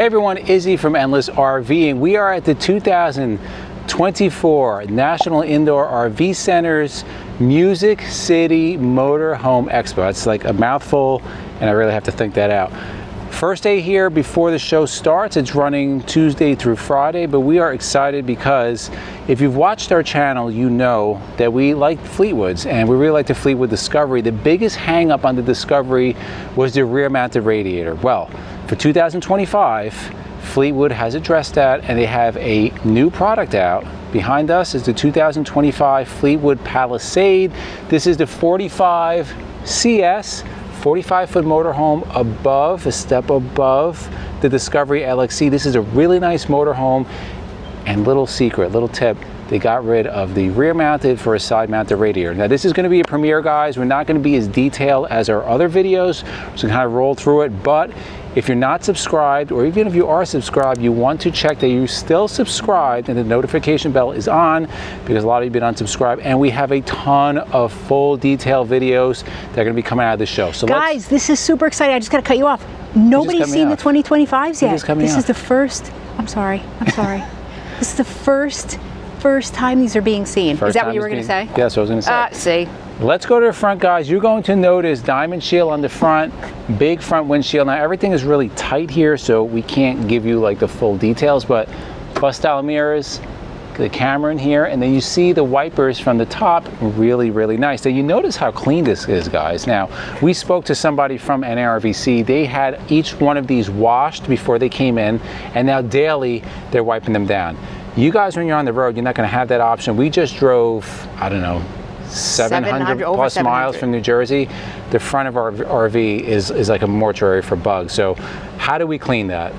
Hey everyone, Izzy from Endless RVing. We are at the 2024 National Indoor RV Center's Music City Motorhome Expo. That's like a mouthful, and I really have to think that out. First day here before the show starts. It's running Tuesday through Friday, but we are excited because if you've watched our channel, you know that we like Fleetwoods, and we really like the Fleetwood Discovery. The biggest hang up on the Discovery was the rear mounted radiator. Well, for 2025, Fleetwood has addressed that, and they have a new product out. Behind us is the 2025 Fleetwood Palisade. This is the 45 CS, 45-foot motorhome above, a step above the Discovery LXC. This is a really nice motorhome, and little secret, little tip, they got rid of the rear mounted for a side mounted radiator. Now this is going to be a premiere, guys. We're not going to be as detailed as our other videos, so kind of roll through it, but if you're not subscribed, or even if you are subscribed, you want to check that you're still subscribed and the notification bell is on, because a lot of you have been unsubscribed, and we have a ton of full detailed videos that are going to be coming out of the show. So guys, this is super exciting. I just got to cut you off. Nobody's seen the 2025s yet. This is the first, I'm sorry. This is the first time these are being seen. Is that what you were going to say? Yes, I was going to say. See. Let's go to the front, guys. You're going to notice diamond shield on the front, big front windshield. Now everything is really tight here, so we can't give you like the full details, but bus style mirrors, the camera in here, and then you see the wipers from the top, really, really nice. Now you notice how clean this is, guys. Now, we spoke to somebody from NIRVC. They had each one of these washed before they came in, and now daily they're wiping them down. You guys, when you're on the road, you're not gonna have that option. We just drove, I don't know, 700 plus miles from New Jersey. The front of our RV is like a mortuary for bugs. So how do we clean that?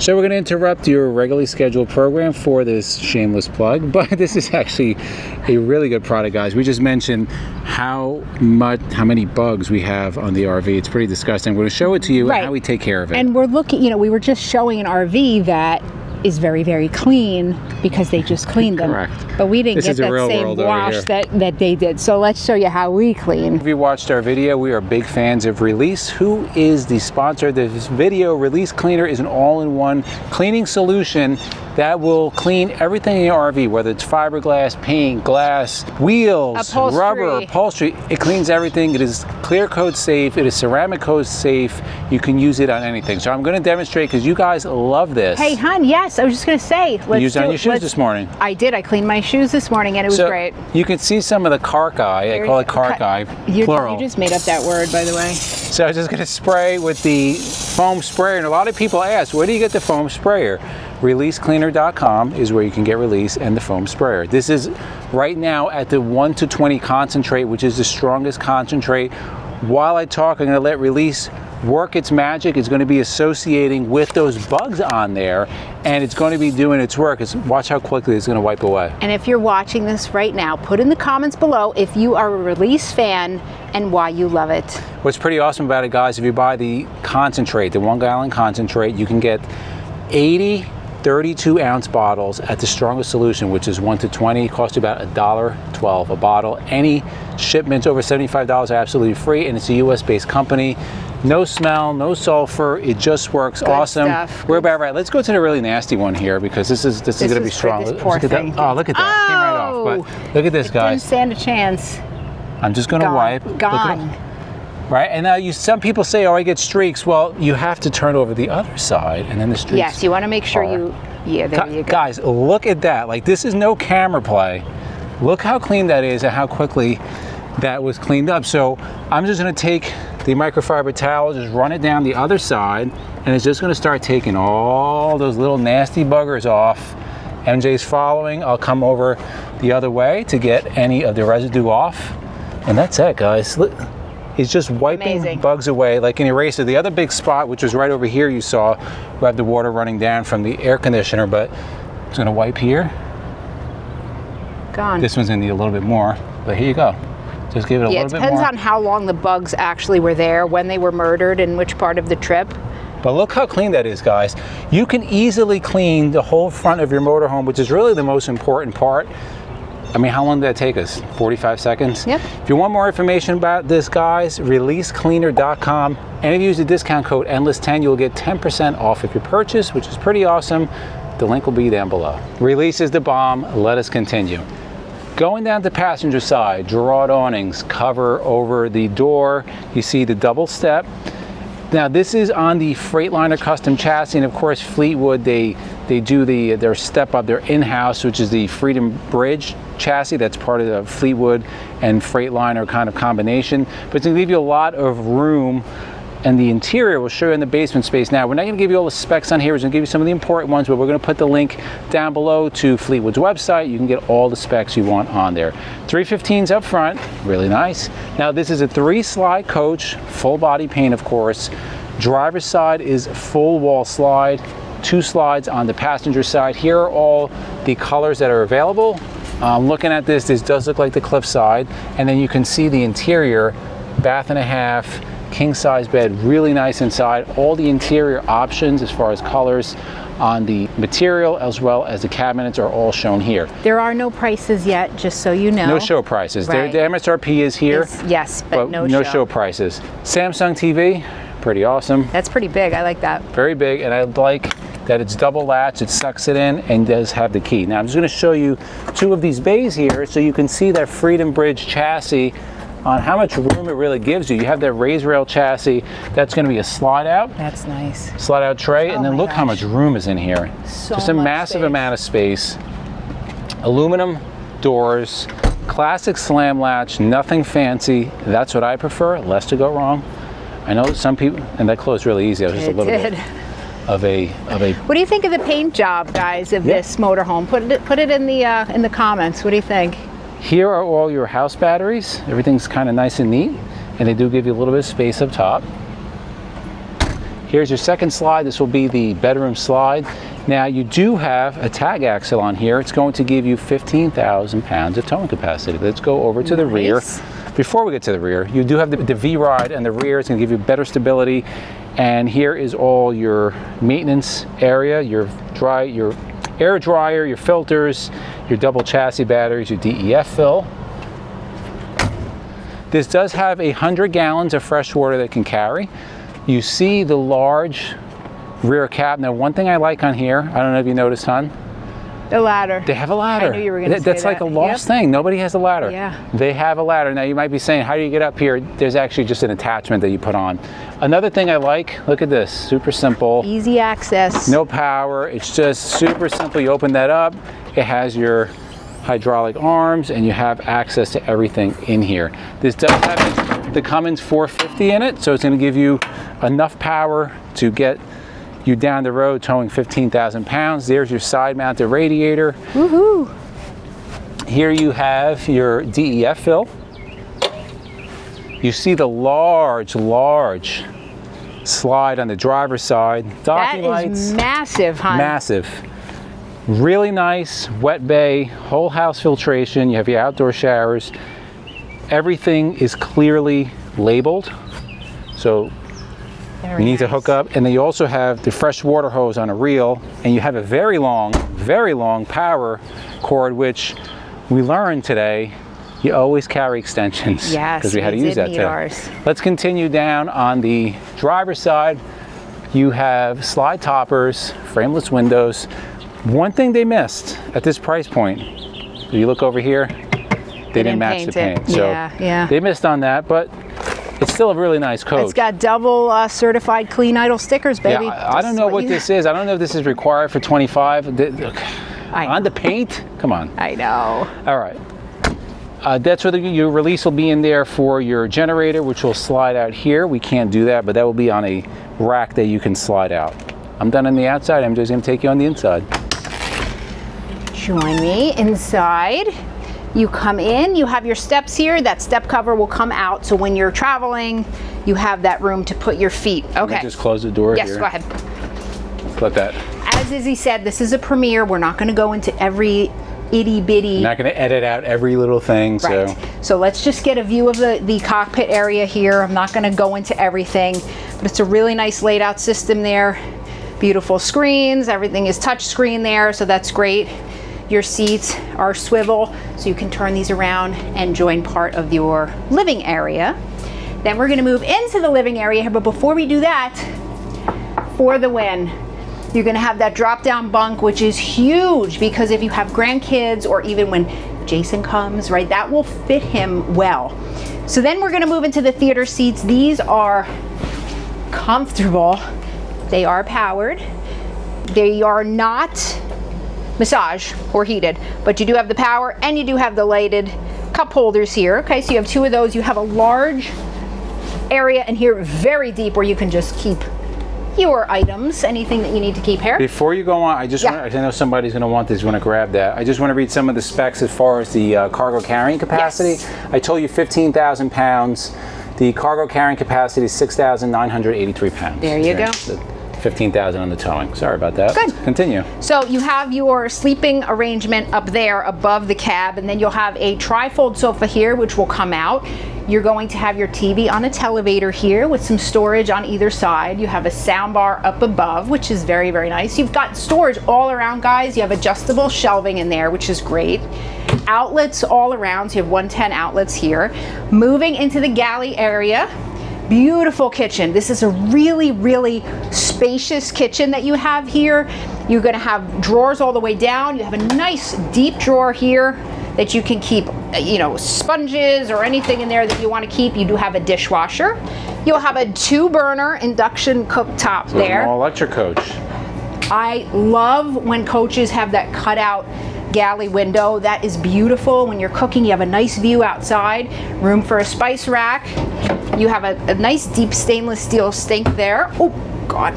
So we're going to interrupt your regularly scheduled program for this shameless plug, but this is actually a really good product, guys. We just mentioned how many bugs we have on the RV. It's pretty disgusting. We're going to show it to you and how we take care of it. And we're looking, we were just showing an RV that is very, very clean because they just cleaned them. Correct. But we didn't get that same wash that they did. So let's show you how we clean. If you watched our video, we are big fans of Release, who is the sponsor of this video. Release Cleaner is an all-in-one cleaning solution that will clean everything in your RV, whether it's fiberglass, paint, glass, wheels, upholstery, rubber, upholstery. It cleans everything. It is clear coat safe. It is ceramic coat safe. You can use it on anything. So I'm going to demonstrate because you guys love this. Hey, hon, yes, I was just going to say. You used it on your shoes this morning. I did. I cleaned my shoes this morning, and it was great. You can see some of the cark eye. I call it cark eye, plural. You just made up that word, by the way. So I was just going to spray with the foam sprayer, and a lot of people ask, where do you get the foam sprayer? ReleaseCleaner.com is where you can get Release and the foam sprayer. This is right now at the 1 to 20 concentrate, which is the strongest concentrate. While I talk, I'm going to let Release work its magic. It's going to be associating with those bugs on there, and it's going to be doing its work. Watch how quickly it's going to wipe away. And if you're watching this right now, put in the comments below if you are a Release fan and why you love it. What's pretty awesome about it, guys, if you buy the concentrate, the 1 gallon concentrate, you can get 80 32-ounce bottles at the strongest solution, which is 1 to 20. It costs you about $1.12 a bottle. Any shipments over $75 are absolutely free, and it's a US-based company. No smell, no sulfur. It just works. Good awesome. Stuff. We're about right. Let's go to the really nasty one here, because this is going to be strong. This poor thing. Oh, look at that. It came right off. But look at this, guys. Didn't stand a chance. I'm just going to wipe. Gone. Right, and now some people say, oh, I get streaks. Well, you have to turn over the other side, and then the streaks. Yes, you want to make sure there you go. Guys, look at that. Like, this is no camera play. Look how clean that is and how quickly that was cleaned up. So I'm just going to take the microfiber towel, just run it down the other side, and it's just going to start taking all those little nasty buggers off. MJ's following. I'll come over the other way to get any of the residue off, and that's it, guys. Look. It's just wiping bugs away like an eraser. The other big spot, which was right over here, you saw, we have the water running down from the air conditioner, but it's going to wipe here. Gone. This one's going to need a little bit more, but here you go. Just give it a little bit more. It depends on how long the bugs actually were there, when they were murdered, and which part of the trip. But look how clean that is, guys. You can easily clean the whole front of your motorhome, which is really the most important part. I mean, how long did that take us? 45 seconds? Yep. If you want more information about this, guys, releasecleaner.com. And if you use the discount code ENDLESS10, you'll get 10% off of your purchase, which is pretty awesome. The link will be down below. Release is the bomb. Let us continue. Going down the passenger side, drawed awnings cover over the door. You see the double step. Now this is on the Freightliner custom chassis, and of course Fleetwood, they do their step up, their in-house, which is the Freedom Bridge chassis. That's part of the Fleetwood and Freightliner kind of combination. But it's going to give you a lot of room, and the interior we'll show you in the basement space. Now we're not going to give you all the specs on here. We're going to give you some of the important ones, but we're going to put the link down below to Fleetwood's website. You can get all the specs you want on there. 315s up front, really nice. Now this is a 3-slide coach, full body paint of course. Driver's side is full wall slide, 2 slides on the passenger side. Here are all the colors that are available. Looking at this does look like the Cliffside, and then you can see the interior, bath and a half, king size bed, really nice inside. All the interior options as far as colors on the material as well as the cabinets are all shown here. There are no prices yet, just so you know. No show prices. Right. The MSRP is here. Yes, but no show prices. Samsung TV, pretty awesome. That's pretty big. I like that. Very big, and I like that it's double latch. It sucks it in and does have the key. Now I'm just going to show you 2 of these bays here so you can see that Freedom Bridge chassis on how much room it really gives you. You have that raised rail chassis. That's going to be a slide out. That's nice. Slide out tray, and then look how much room is in here. So just a massive amount of space. Aluminum doors, classic slam latch, nothing fancy. That's what I prefer, less to go wrong. I know some people, and that closed really easy. It was just a little bit of a. What do you think of the paint job, guys, of this motorhome? Put it in the comments. What do you think? Here are all your house batteries. Everything's kind of nice and neat, and they do give you a little bit of space up top. Here's your second slide. This will be the bedroom slide. Now you do have a tag axle on here. It's going to give you 15,000 pounds of towing capacity. Let's go over to the rear. Before we get to the rear, you do have the V-Ride, and the rear is going to give you better stability. And here is all your maintenance area, your air dryer, your filters, your double chassis batteries, your DEF fill. This does have 100 gallons of fresh water that it can carry. You see the large rear cap. Now, one thing I like on here, I don't know if you noticed, hon. The ladder. They have a ladder. I knew you were going to say That's like a lost thing. Nobody has a ladder. Yeah. They have a ladder. Now, you might be saying, how do you get up here? There's actually just an attachment that you put on. Another thing I like, look at this, super simple. Easy access. No power. It's just super simple. You open that up. It has your hydraulic arms, and you have access to everything in here. This does have the Cummins 450 in it, so it's going to give you enough power to get you down the road towing 15,000 pounds. There's your side mounted radiator. Woohoo! Here you have your DEF fill. You see the large slide on the driver's side. Docking lights. That is massive, hon. Massive. Really nice wet bay, whole house filtration. You have your outdoor showers. Everything is clearly labeled. So you need to hook up, and then you also have the fresh water hose on a reel, and you have a very long power cord, which we learned today you always carry extensions. Yes, because we had to use that today. Ours. Let's continue down on the driver's side. You have slide toppers, frameless windows. One thing they missed at this price point, if you look over here, they didn't match the paint. So yeah. They missed on that, but it's still a really nice coach. It's got double certified clean idle stickers, baby. Yeah, I don't know what this is. I don't know if this is required for 25. On the paint? Come on. I know. All right. That's where your release will be in there for your generator, which will slide out here. We can't do that, but that will be on a rack that you can slide out. I'm done on the outside. I'm just going to take you on the inside. Join me inside. You come in, you have your steps here. That step cover will come out, so when you're traveling, you have that room to put your feet. Okay. Just close the door here. Yes, go ahead. Let that. As Izzy said, this is a premiere. We're not going to go into every itty bitty. I'm not going to edit out every little thing. Right. So let's just get a view of the cockpit area here. I'm not going to go into everything, but it's a really nice laid out system there. Beautiful screens. Everything is touch screen there, so that's great. Your seats are swivel, so you can turn these around and join part of your living area. Then we're gonna move into the living area here, but before we do that, for the win, you're gonna have that drop-down bunk, which is huge because if you have grandkids or even when Jason comes, right, that will fit him well. So then we're gonna move into the theater seats. These are comfortable. They are powered. They are not massage or heated, but you do have the power and you do have the lighted cup holders here. Okay, so you have 2 of those. You have a large area in here, very deep, where you can just keep your items, anything that you need to keep here. Before you go on, I know somebody's going to want this, want to grab that. I just want to read some of the specs as far as the cargo carrying capacity. Yes. I told you 15,000 pounds. The cargo carrying capacity is 6,983 pounds. There you go. 15,000 on the towing. Sorry about that. Good. Continue. So you have your sleeping arrangement up there above the cab, and then you'll have a tri-fold sofa here, which will come out. You're going to have your TV on a televator here with some storage on either side. You have a sound bar up above, which is very, very nice. You've got storage all around, guys. You have adjustable shelving in there, which is great. Outlets all around, so you have 110 outlets here. Moving into the galley area, beautiful kitchen. This is a really, really spacious kitchen that you have here. You're gonna have drawers all the way down. You have a nice deep drawer here that you can keep, you know, sponges or anything in there that you want to keep. You do have a dishwasher. You'll have a 2-burner induction cooktop there. An all-electric coach. I love when coaches have that cutout galley window. That is beautiful. When you're cooking, you have a nice view outside, room for a spice rack. You have a nice deep stainless steel sink there. Oh, God.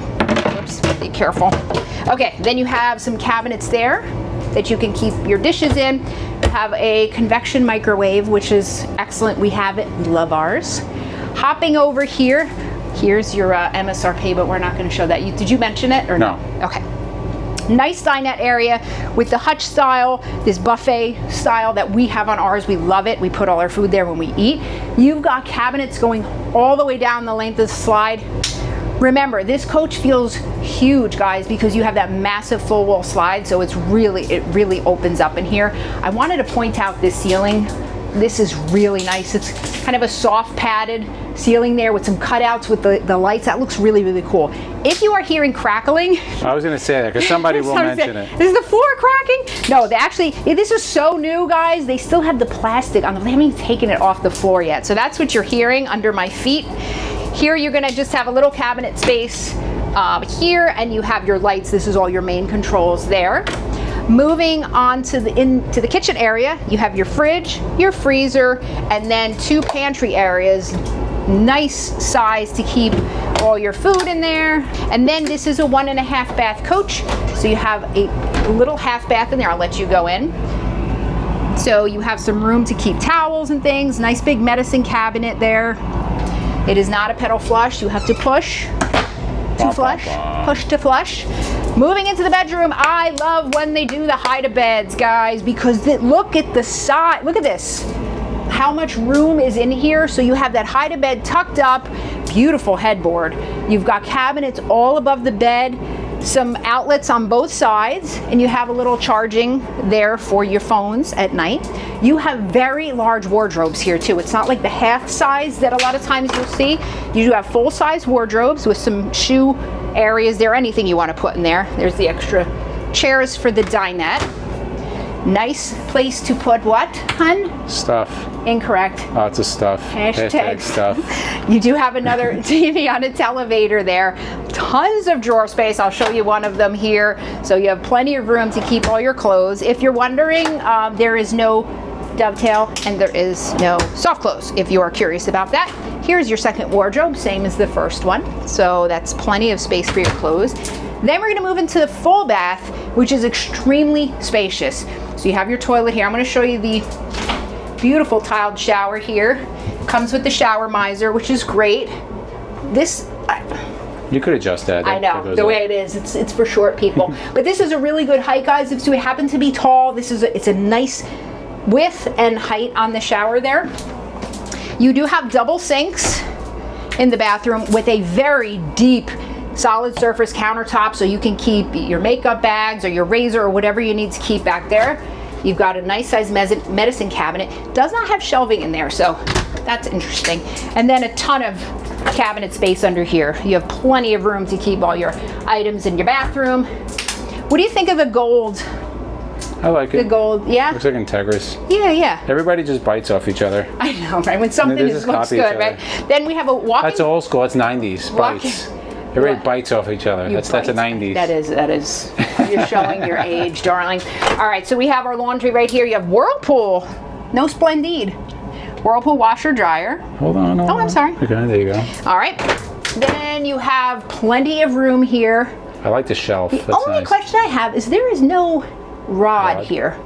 Oops, be careful. Okay, then you have some cabinets there that you can keep your dishes in. You have a convection microwave, which is excellent. We have it. We love ours. Hopping over here, here's your MSRP, but we're not going to show that. Did you mention it or no? Okay. Nice dinette area with the hutch style, this buffet style that we have on ours. We love it. We put all our food there when we eat. You've got cabinets going all the way down the length of the slide. Remember, this coach feels huge, guys, because you have that massive full wall slide, so it really opens up in here. I wanted to point out this ceiling. This is really nice. It's kind of a soft padded ceiling there with some cutouts with the lights. That looks really, really cool. If you are hearing crackling, I was going to say that because somebody will mention it. Is the floor cracking? No, this is so new, guys. They still have the plastic on them. They haven't even taken it off the floor yet. So that's what you're hearing under my feet. Here you're going to just have a little cabinet space here, and you have your lights. This is all your main controls there. Moving on to into the kitchen area, you have your fridge, your freezer, and then 2 pantry areas. Nice size to keep all your food in there. And then this is a 1.5 bath coach, so you have a little half bath in there. I'll let you go in. So you have some room to keep towels and things. Nice big medicine cabinet there. It is not a pedal flush. You have to push to flush, push to flush. Moving into the bedroom, I love when they do the hide-a-beds, guys, because look at the side. Look at this. How much room is in here? So you have that hide-a-bed tucked up, beautiful headboard. You've got cabinets all above the bed, some outlets on both sides, and you have a little charging there for your phones at night. You have very large wardrobes here too. It's not like the half size that a lot of times you'll see. You do have full-size wardrobes with some shoe areas there, anything you want to put in there. There's the extra chairs for the dinette. Nice place to put what, hun? Stuff. Incorrect. Lots of stuff. Hashtag stuff. You do have another TV on a televator there. Tons of drawer space. I'll show you one of them here. So you have plenty of room to keep all your clothes. If you're wondering, there is no dovetail and there is no soft close, if you are curious about that. Here's your second wardrobe, same as the first one. So that's plenty of space for your clothes. Then we're going to move into the full bath, which is extremely spacious. So you have your toilet here. I'm going to show you the beautiful tiled shower here. Comes with the shower miser, which is great. This, you could adjust that. I know, the way it is. It's for short people. But this is a really good height, guys. If you happen to be tall, it's a nice width and height on the shower there. You do have double sinks in the bathroom with a very deep solid surface countertop so you can keep your makeup bags or your razor or whatever you need to keep back there. You've got a nice size medicine cabinet. Does not have shelving in there, so that's interesting. And then a ton of cabinet space under here. You have plenty of room to keep all your items in your bathroom. What do you think of the gold? I like it. The gold, yeah? Looks like Integris. Yeah, yeah. Everybody just bites off each other. I know, right? When something looks good, right? Then we have a walk-in. That's old school. That's 90s. Bites. Everybody bites off each other. That's a 90s. That is. You're showing your age, darling. All right, so we have our laundry right here. You have Whirlpool. No Splendide. Whirlpool washer dryer. Hold on. Oh, I'm sorry. Okay, there you go. All right. Then you have plenty of room here. I like the shelf. The only question I have is there is no rod here.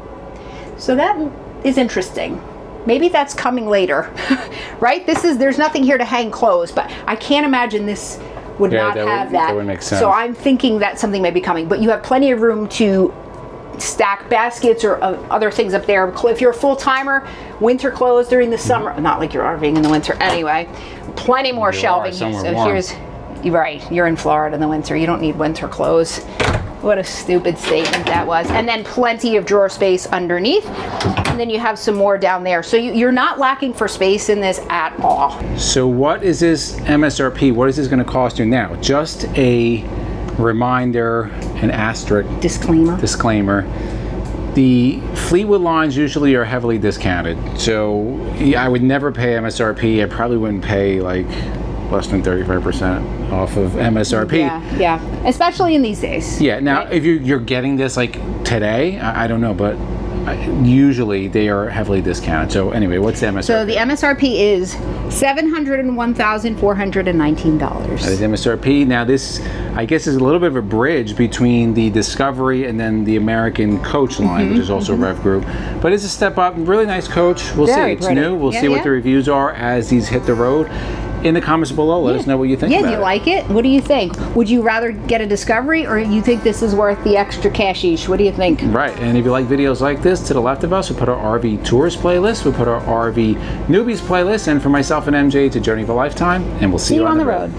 So that is interesting. Maybe that's coming later, right? There's nothing here to hang clothes, but I can't imagine this would not have that. That would make sense. So I'm thinking that something may be coming, but you have plenty of room to stack baskets or other things up there. If you're a full-timer, winter clothes during the summer, not like you're RVing in the winter anyway, plenty more shelving. So here's, you're in Florida in the winter. You don't need winter clothes. What a stupid statement that was. And then plenty of drawer space underneath. And then you have some more down there. So you're not lacking for space in this at all. So what is this MSRP? What is this going to cost you now? Just a reminder, an asterisk. Disclaimer. The Fleetwood lines usually are heavily discounted. So I would never pay MSRP. I probably wouldn't pay like less than 35% off of MSRP. Yeah, especially in these days. Yeah, now if you're getting this like today, I don't know, but usually they are heavily discounted. So anyway, what's the MSRP? So the MSRP is $701,419. That is MSRP. Now this, I guess, is a little bit of a bridge between the Discovery and then the American coach line, which is also Rev Group. But it's a step up. Really nice coach. We'll see. It's new. We'll see what the reviews are as these hit the road. In the comments below, let us know what you think about it. Yeah, do you like it? What do you think? Would you rather get a Discovery or you think this is worth the extra cashish? What do you think? Right, and if you like videos like this, to the left of us, we put our RV Tours playlist, we put our RV Newbies playlist, and for myself and MJ, it's a journey of a lifetime, and we'll see you on the road.